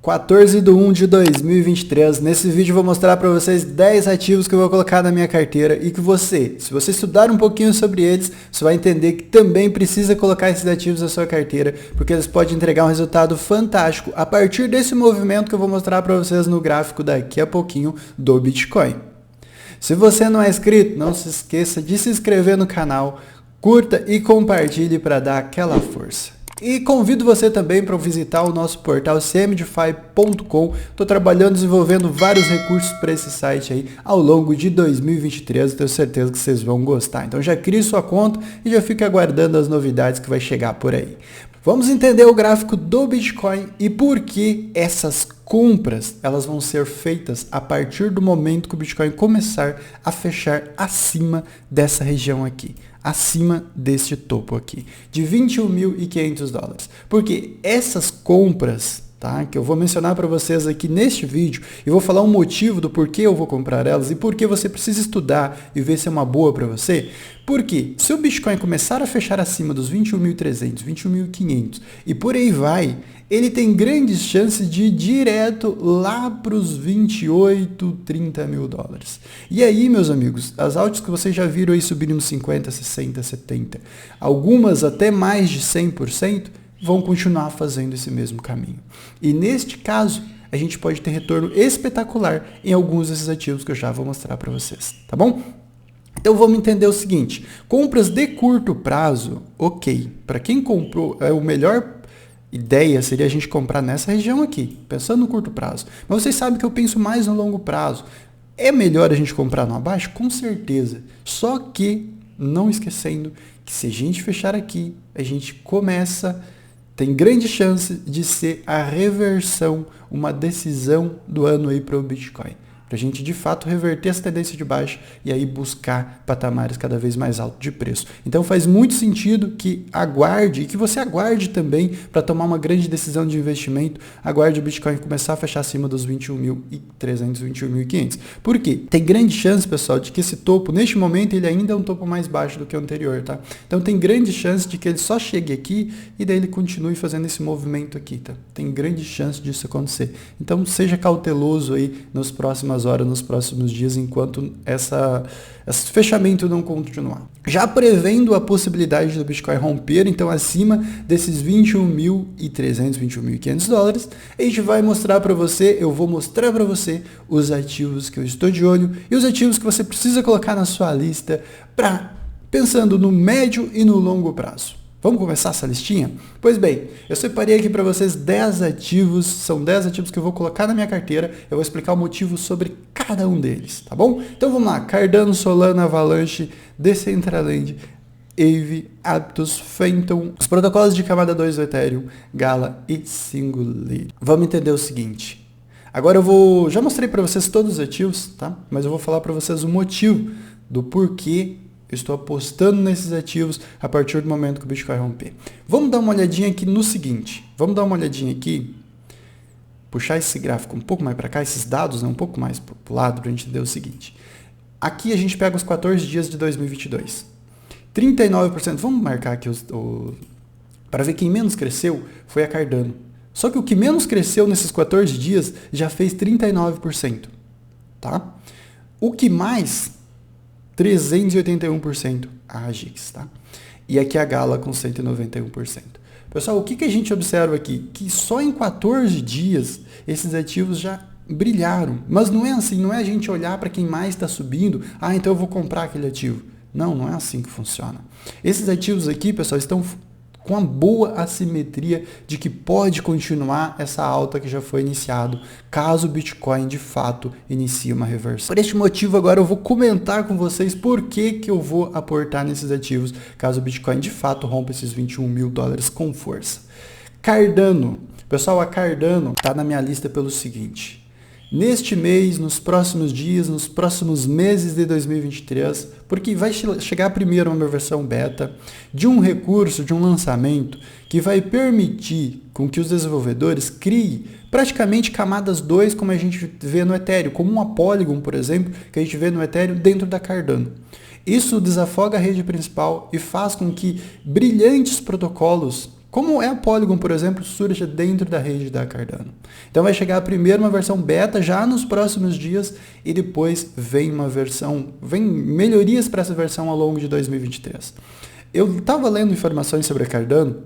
14/1/2023, nesse vídeo eu vou mostrar para vocês 10 ativos que eu vou colocar na minha carteira e que você, se você estudar um pouquinho sobre eles, você vai entender que também precisa colocar esses ativos na sua carteira, porque eles podem entregar um resultado fantástico a partir desse movimento que eu vou mostrar para vocês no gráfico daqui a pouquinho do Bitcoin. Se você não é inscrito, não se esqueça de se inscrever no canal, curta e compartilhe para dar aquela força. E convido você também para visitar o nosso portal cmdfi.com. Estou trabalhando, desenvolvendo vários recursos para esse site aí ao longo de 2023. Tenho certeza que vocês vão gostar. Então já crie sua conta e já fique aguardando as novidades que vai chegar por aí. Vamos entender o gráfico do Bitcoin e por que essas compras elas vão ser feitas a partir do momento que o Bitcoin começar a fechar acima dessa região aqui, acima deste topo aqui, de 21.500 dólares. Porque essas compras, tá, que eu vou mencionar para vocês aqui neste vídeo, e vou falar um motivo do porquê eu vou comprar elas e por que você precisa estudar e ver se é uma boa para você. Porque se o Bitcoin começar a fechar acima dos 21.300, 21.500 e por aí vai, ele tem grandes chances de ir direto lá para os 28, 30 mil dólares. E aí, meus amigos, as altas que vocês já viram aí subindo nos 50, 60, 70, algumas até mais de 100%, vão continuar fazendo esse mesmo caminho. E neste caso, a gente pode ter retorno espetacular em alguns desses ativos que eu já vou mostrar para vocês, tá bom? Então vamos entender o seguinte, compras de curto prazo, ok, para quem comprou, o melhor ideia seria a gente comprar nessa região aqui, pensando no curto prazo. Mas vocês sabem que eu penso mais no longo prazo. É melhor a gente comprar no abaixo? Com certeza. Só que, não esquecendo que se a gente fechar aqui, a gente começa, tem grande chance de ser a reversão, uma decisão do ano aí para o Bitcoin. Para a gente de fato reverter essa tendência de baixa e aí buscar patamares cada vez mais altos de preço. Então faz muito sentido que aguarde e que você aguarde também para tomar uma grande decisão de investimento, aguarde o Bitcoin começar a fechar acima dos 21.300, 21.500. Por quê? Tem grande chance, pessoal, de que esse topo, neste momento, ele ainda é um topo mais baixo do que o anterior, tá? Então tem grande chance de que ele só chegue aqui e daí ele continue fazendo esse movimento aqui, tá? Tem grande chance disso acontecer. Então seja cauteloso aí nas próximas horas, nos próximos dias, enquanto esse fechamento não continuar. Já prevendo a possibilidade do Bitcoin romper, então acima desses 21.300, 21.500 dólares, a gente vai mostrar para você, eu vou mostrar para você os ativos que eu estou de olho e os ativos que você precisa colocar na sua lista pensando no médio e no longo prazo. Vamos começar essa listinha? Pois bem, eu separei aqui para vocês 10 ativos, são 10 ativos que eu vou colocar na minha carteira, eu vou explicar o motivo sobre cada um deles, tá bom? Então vamos lá, Cardano, Solana, Avalanche, Decentraland, Aave, Aptos, Phantom, os protocolos de camada 2 do Ethereum, Gala e Singularity. Vamos entender o seguinte, agora eu já mostrei para vocês todos os ativos, tá? Mas eu vou falar para vocês o motivo do porquê eu estou apostando nesses ativos a partir do momento que o Bitcoin romper. Vamos dar uma olhadinha aqui no seguinte. Vamos dar uma olhadinha aqui. Puxar esse gráfico um pouco mais para cá, esses dados, né, um pouco mais para o lado, para a gente entender o seguinte. Aqui a gente pega os 14 dias de 2022. 39%. Vamos marcar aqui para ver quem menos cresceu foi a Cardano. Só que o que menos cresceu nesses 14 dias já fez 39%. Tá? O que mais... 381% a Agix, tá? E aqui a Gala com 191%. Pessoal, o que a gente observa aqui? Que só em 14 dias esses ativos já brilharam. Mas não é assim, não é a gente olhar para quem mais está subindo, então eu vou comprar aquele ativo. Não, não é assim que funciona. Esses ativos aqui, pessoal, estão com uma boa assimetria de que pode continuar essa alta que já foi iniciado, caso o Bitcoin de fato inicie uma reversão. Por este motivo, agora eu vou comentar com vocês por que eu vou aportar nesses ativos, caso o Bitcoin de fato rompa esses 21 mil dólares com força. Cardano. Pessoal, a Cardano está na minha lista pelo seguinte. Neste mês, nos próximos dias, nos próximos meses de 2023, porque vai chegar primeiro uma versão beta de um recurso, de um lançamento, que vai permitir com que os desenvolvedores criem praticamente camadas 2, como a gente vê no Ethereum, como uma Polygon, por exemplo, que a gente vê no Ethereum dentro da Cardano. Isso desafoga a rede principal e faz com que brilhantes protocolos como é a Polygon, por exemplo, surge dentro da rede da Cardano. Então vai chegar primeiro uma versão beta já nos próximos dias e depois vem melhorias para essa versão ao longo de 2023. Eu estava lendo informações sobre a Cardano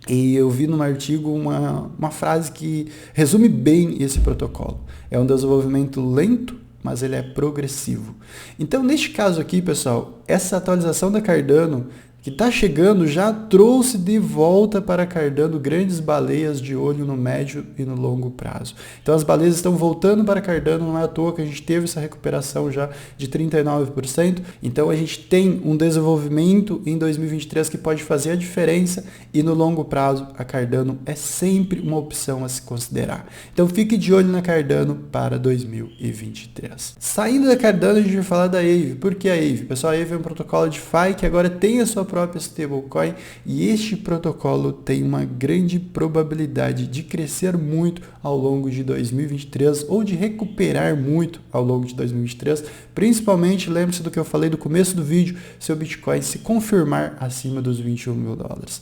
e eu vi num artigo uma frase que resume bem esse protocolo. É um desenvolvimento lento, mas ele é progressivo. Então, neste caso aqui, pessoal, essa atualização da Cardano que está chegando já trouxe de volta para Cardano grandes baleias de olho no médio e no longo prazo. Então as baleias estão voltando para Cardano, não é à toa que a gente teve essa recuperação já de 39%. Então a gente tem um desenvolvimento em 2023 que pode fazer a diferença e no longo prazo a Cardano é sempre uma opção a se considerar. Então fique de olho na Cardano para 2023. Saindo da Cardano a gente vai falar da Aave. Por que a Aave? Pessoal, a Aave é um protocolo de DeFi que agora tem a sua própria stablecoin e este protocolo tem uma grande probabilidade de crescer muito ao longo de 2023 ou de recuperar muito ao longo de 2023, principalmente, lembre-se do que eu falei do começo do vídeo, se o Bitcoin se confirmar acima dos 21 mil dólares.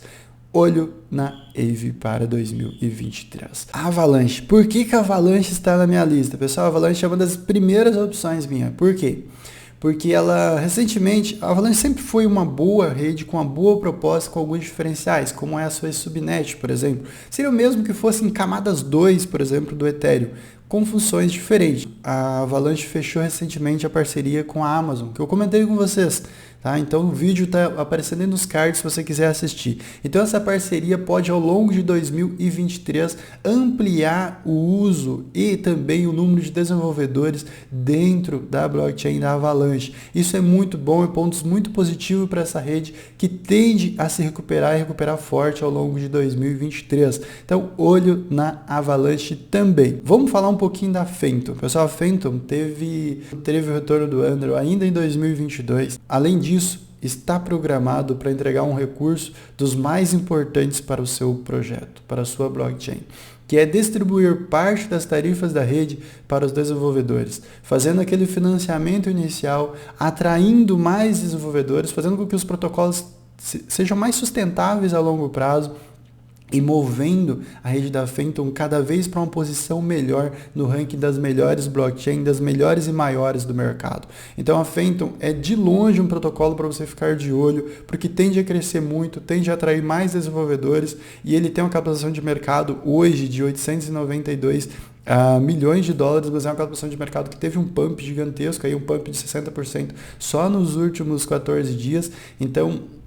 Olho na Aave para 2023. Avalanche. Por que a Avalanche está na minha lista? Pessoal, a Avalanche é uma das primeiras opções minha. Por quê? Porque ela, recentemente, a Avalanche sempre foi uma boa rede, com uma boa proposta, com alguns diferenciais, como é a sua subnet, por exemplo. Seria o mesmo que fossem camadas 2, por exemplo, do Ethereum, com funções diferentes. A Avalanche fechou recentemente a parceria com a Amazon, que eu comentei com vocês. Tá? Então o vídeo está aparecendo aí nos cards se você quiser assistir. Então essa parceria pode ao longo de 2023 ampliar o uso e também o número de desenvolvedores dentro da blockchain da Avalanche. Isso é muito bom, é pontos muito positivos para essa rede que tende a se recuperar e recuperar forte ao longo de 2023. Então olho na Avalanche também. Vamos falar um pouquinho da Phantom. Pessoal, a Phantom teve o retorno do Andrew ainda em 2022. Além disso, está programado para entregar um recurso dos mais importantes para o seu projeto, para a sua blockchain, que é distribuir parte das tarifas da rede para os desenvolvedores, fazendo aquele financiamento inicial, atraindo mais desenvolvedores, fazendo com que os protocolos sejam mais sustentáveis a longo prazo, e movendo a rede da Phantom cada vez para uma posição melhor no ranking das melhores blockchains, das melhores e maiores do mercado. Então a Phantom é de longe um protocolo para você ficar de olho, porque tende a crescer muito, tende a atrair mais desenvolvedores e ele tem uma captação de mercado hoje de 892 milhões de dólares, mas é uma captação de mercado que teve um pump gigantesco, aí um pump de 60% só nos últimos 14 dias. Então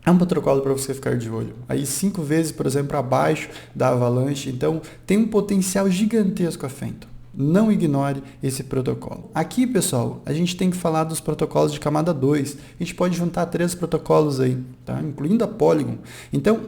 é um protocolo para você ficar de olho. Aí 5 vezes, por exemplo, abaixo da Avalanche. Então tem um potencial gigantesco a Phantom. Não ignore esse protocolo. Aqui, pessoal, a gente tem que falar dos protocolos de camada 2. A gente pode juntar 3 protocolos aí, tá? Incluindo a Polygon. Então,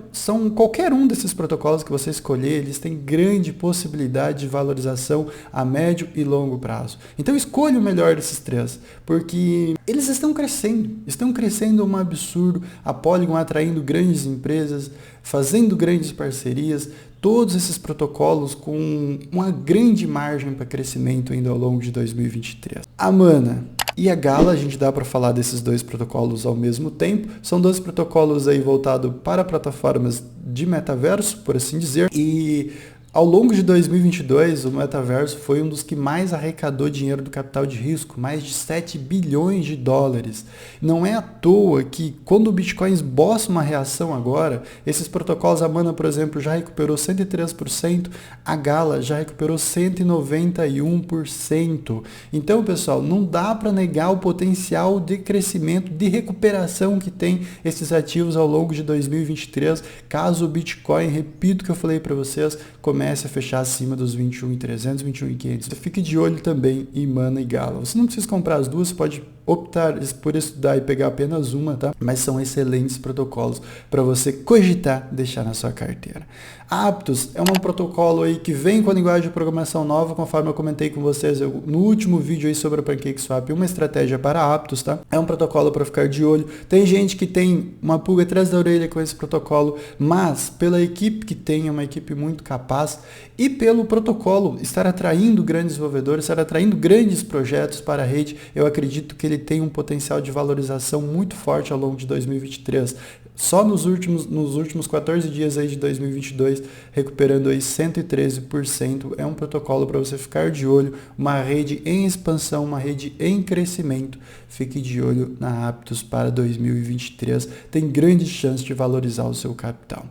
qualquer um desses protocolos que você escolher, eles têm grande possibilidade de valorização a médio e longo prazo. Então, escolha o melhor desses 3, porque eles estão crescendo um absurdo. A Polygon atraindo grandes empresas, fazendo grandes parcerias, todos esses protocolos com uma grande margem para crescimento ainda ao longo de 2023. A Mana e a Gala, a gente dá para falar desses dois protocolos ao mesmo tempo. São dois protocolos aí voltados para plataformas de metaverso, por assim dizer. E ao longo de 2022, o metaverso foi um dos que mais arrecadou dinheiro do capital de risco, mais de 7 bilhões de dólares. Não é à toa que quando o Bitcoin esboça uma reação agora, esses protocolos, a Mana, por exemplo, já recuperou 103%, a Gala já recuperou 191%. Então, pessoal, não dá para negar o potencial de crescimento, de recuperação que tem esses ativos ao longo de 2023, caso o Bitcoin, repito o que eu falei para vocês, comece a fechar acima dos 21.300, 21.500. Então, fique de olho também em Mana e Gala. Você não precisa comprar as duas, pode optar por estudar e pegar apenas uma, tá? Mas são excelentes protocolos para você cogitar deixar na sua carteira. A Aptos é um protocolo aí que vem com a linguagem de programação nova, conforme eu comentei com vocês no último vídeo aí sobre a PancakeSwap, uma estratégia para a Aptos, tá? É um protocolo para ficar de olho. Tem gente que tem uma pulga atrás da orelha com esse protocolo, mas pela equipe que tem, é uma equipe muito capaz, faz e pelo protocolo estar atraindo grandes desenvolvedores, estar atraindo grandes projetos para a rede. Eu acredito que ele tem um potencial de valorização muito forte ao longo de 2023. Só nos últimos 14 dias aí de 2022, recuperando aí 113%. É um protocolo para você ficar de olho, uma rede em expansão, uma rede em crescimento. Fique de olho na Aptos para 2023. Tem grandes chances de valorizar o seu capital.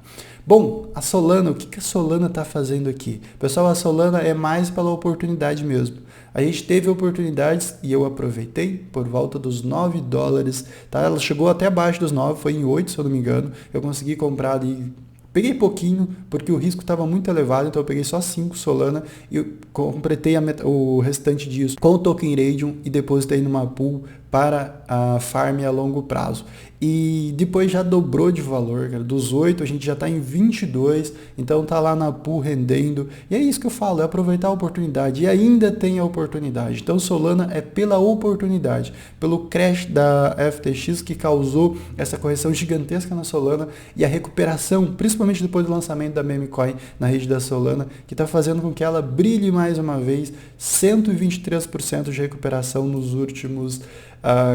Bom, a Solana, o que a Solana está fazendo aqui? Pessoal, a Solana é mais pela oportunidade mesmo. A gente teve oportunidades e eu aproveitei por volta dos $9, tá? Ela chegou até abaixo dos 9, foi em 8, se eu não me engano. Eu consegui comprar ali, peguei pouquinho, porque o risco estava muito elevado, então eu peguei só 5 Solana e eu completei o restante disso com o token Radium e depositei numa pool para a farm a longo prazo. E depois já dobrou de valor, cara. Dos 8 a gente já está em 22, então tá lá na pool rendendo. E é isso que eu falo, é aproveitar a oportunidade. E ainda tem a oportunidade. Então Solana é pela oportunidade, pelo crash da FTX que causou essa correção gigantesca na Solana e a recuperação, principalmente depois do lançamento da meme coin na rede da Solana, que está fazendo com que ela brilhe mais uma vez, 123% de recuperação nos últimos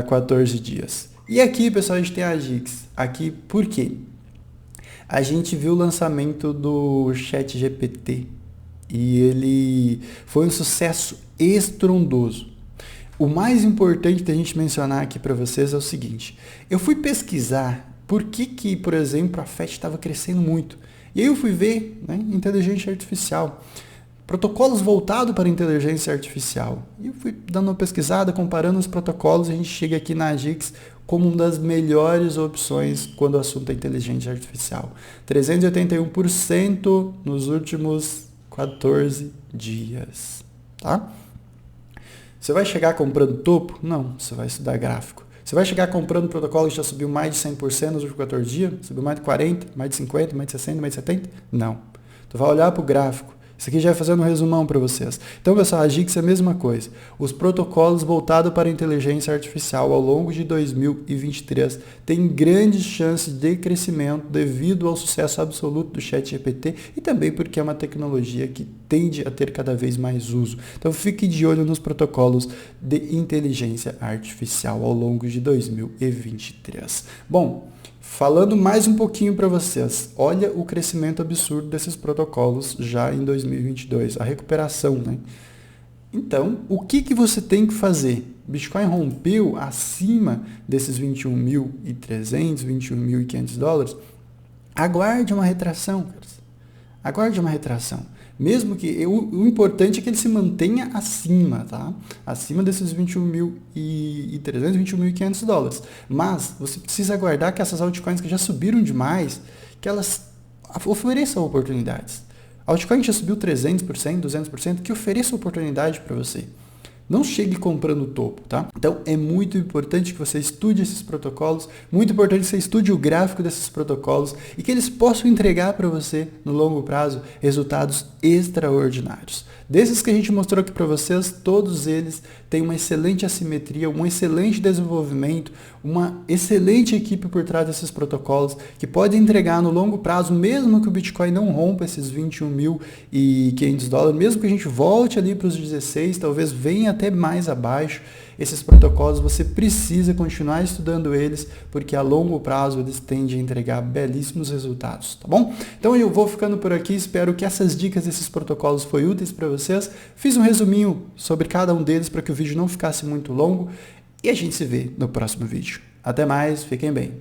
14 dias. E aqui, pessoal, a gente tem a GIX. Aqui, por quê? A gente viu o lançamento do ChatGPT e ele foi um sucesso estrondoso. O mais importante da gente mencionar aqui para vocês é o seguinte. Eu fui pesquisar por que por exemplo, a FET estava crescendo muito. E aí eu fui ver, né, inteligência artificial. Protocolos voltados para inteligência artificial. E eu fui dando uma pesquisada, comparando os protocolos, e a gente chega aqui na GIX como uma das melhores opções quando o assunto é inteligência artificial. 381% nos últimos 14 dias. Tá? Você vai chegar comprando topo? Não, você vai estudar gráfico. Você vai chegar comprando protocolo que já subiu mais de 100% nos últimos 14 dias? Subiu mais de 40%, mais de 50%, mais de 60%, mais de 70%? Não. Tu vai olhar para o gráfico. Isso aqui já vai fazendo um resumão para vocês. Então, pessoal, a GIX é a mesma coisa. Os protocolos voltados para a inteligência artificial ao longo de 2023 têm grandes chances de crescimento devido ao sucesso absoluto do ChatGPT e também porque é uma tecnologia que tende a ter cada vez mais uso. Então, fique de olho nos protocolos de inteligência artificial ao longo de 2023. Bom, falando mais um pouquinho para vocês, olha o crescimento absurdo desses protocolos já em 2022, a recuperação, né? Então, o que você tem que fazer? Bitcoin rompeu acima desses 21.300, 21.500 dólares? Aguarde uma retração, caras. Aguarde uma retração. Mesmo que o importante é que ele se mantenha acima, tá? Acima desses 21.300, 21.500 dólares. Mas você precisa aguardar que essas altcoins que já subiram demais, que elas ofereçam oportunidades. A altcoin já subiu 300%, 200%, que ofereça oportunidade para você. Não chegue comprando o topo, tá? Então, é muito importante que você estude esses protocolos, muito importante que você estude o gráfico desses protocolos e que eles possam entregar para você, no longo prazo, resultados extraordinários. Desses que a gente mostrou aqui para vocês, todos eles têm uma excelente assimetria, um excelente desenvolvimento, uma excelente equipe por trás desses protocolos que pode entregar no longo prazo, mesmo que o Bitcoin não rompa esses 21.500 dólares, mesmo que a gente volte ali para os 16, talvez venha até mais abaixo, esses protocolos você precisa continuar estudando eles, porque a longo prazo eles tendem a entregar belíssimos resultados, tá bom? Então eu vou ficando por aqui, espero que essas dicas desses protocolos foram úteis para vocês. Fiz um resuminho sobre cada um deles para que o vídeo não ficasse muito longo e a gente se vê no próximo vídeo. Até mais, fiquem bem!